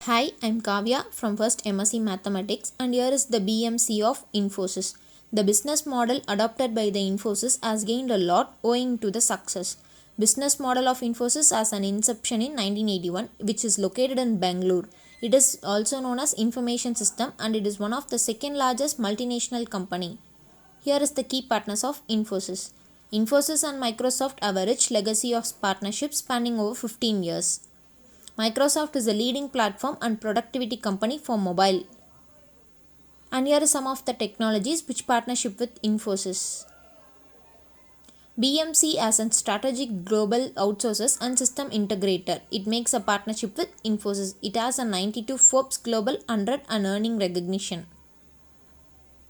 Hi, I'm Kavya from First MSc Mathematics, and here is the BMC of Infosys. The business model adopted by the Infosys has gained a lot owing to the success. Business model of Infosys has an inception in 1981, which is located in Bangalore. It is also known as Information System, and it is one of the second largest multinational company. Here is the key partners of Infosys. Infosys and Microsoft have a rich legacy of partnerships spanning over 15 years. Microsoft is a leading platform and productivity company for mobile. And here are some of the technologies which partnership with Infosys. BMC as a strategic global outsources and system integrator. It makes a partnership with Infosys. It has a 92 Forbes Global 100 and earning recognition.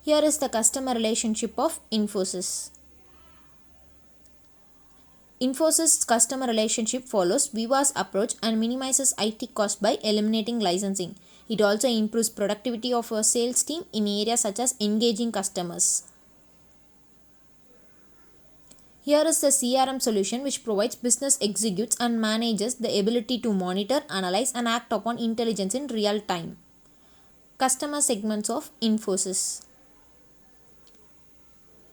Here is the customer relationship of Infosys. Infosys customer relationship follows Viva's approach and minimizes IT cost by eliminating licensing. It also improves productivity of a sales team in areas such as engaging customers. Here is the CRM solution which provides business executives and managers the ability to monitor, analyze and act upon intelligence in real time. Customer segments of Infosys.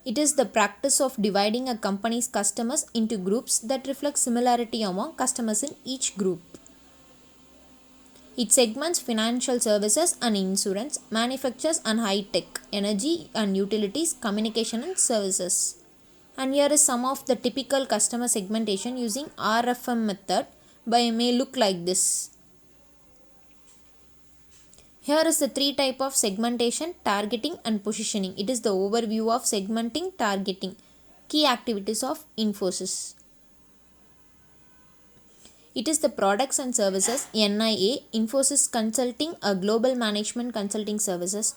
It is the practice of dividing a company's customers into groups that reflect similarity among customers in each group. It segments financial services and insurance, manufacturers and high-tech, energy and utilities, communication and services. And here is some of the typical customer segmentation using RFM method may look like this. Here is the three type of segmentation, targeting and positioning. It is the overview of segmenting, targeting. Key activities of Infosys. It is the products and services, NIA, Infosys Consulting, a global management consulting services.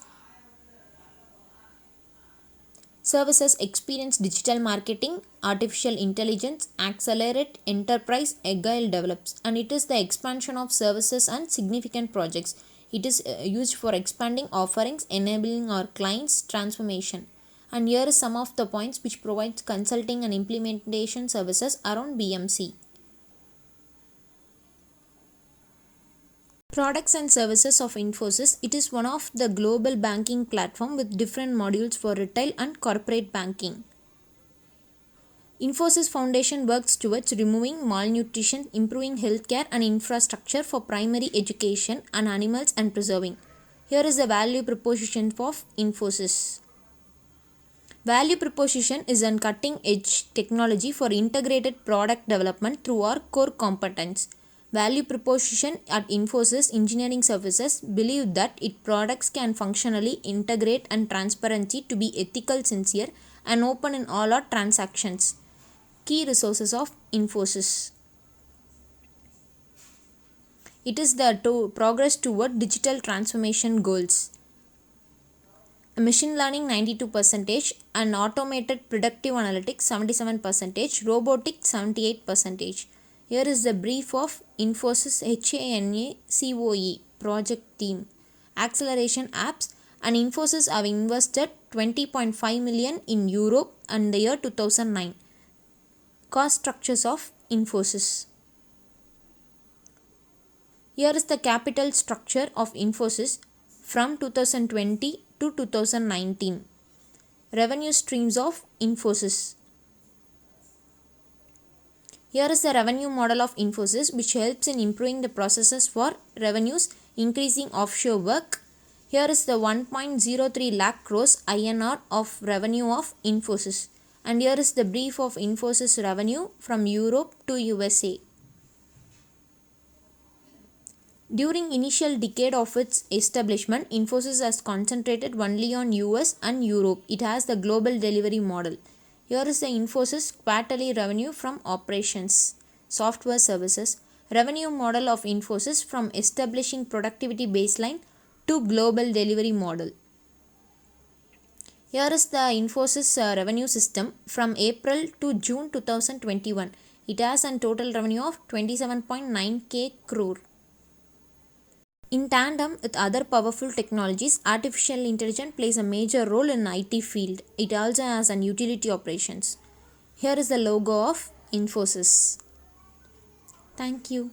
Services experience digital marketing, artificial intelligence, accelerate enterprise, agile develops. And it is the expansion of services and significant projects. It is used for expanding offerings, enabling our clients' transformation. And here is some of the points which provides consulting and implementation services around BMC. Products and services of Infosys. It is one of the global banking platform with different modules for retail and corporate banking. Infosys Foundation works towards removing malnutrition, improving healthcare and infrastructure for primary education and animals and preserving. Here is the value proposition of Infosys. Value proposition is a cutting edge technology for integrated product development through our core competence. Value proposition at Infosys Engineering Services believe that its products can functionally integrate and transparency to be ethical, sincere and open in all our transactions. Key resources of Infosys. It is the progress toward digital transformation goals. Machine learning 92%, and automated predictive analytics 77%, robotics 78%. Here is the brief of Infosys HANACOE project team. Acceleration apps, and Infosys have invested 20.5 million in Europe in the year 2009. Cost structures of Infosys. Here is the capital structure of Infosys from 2020 to 2019. Revenue streams of Infosys. Here is the revenue model of Infosys which helps in improving the processes for revenues, increasing offshore work. Here is the 1.03 lakh crores INR of revenue of Infosys. And here is the brief of Infosys revenue from Europe to USA. During initial decade of its establishment, Infosys has concentrated only on US and Europe. It has the global delivery model. Here is the Infosys quarterly revenue from operations. Software services. Revenue model of Infosys from establishing productivity baseline to global delivery model. Here is the Infosys revenue system from April to June 2021. It has a total revenue of 27.9k crore. In tandem with other powerful technologies, artificial intelligence plays a major role in IT field. It also has an utility operations. Here is the logo of Infosys. Thank you.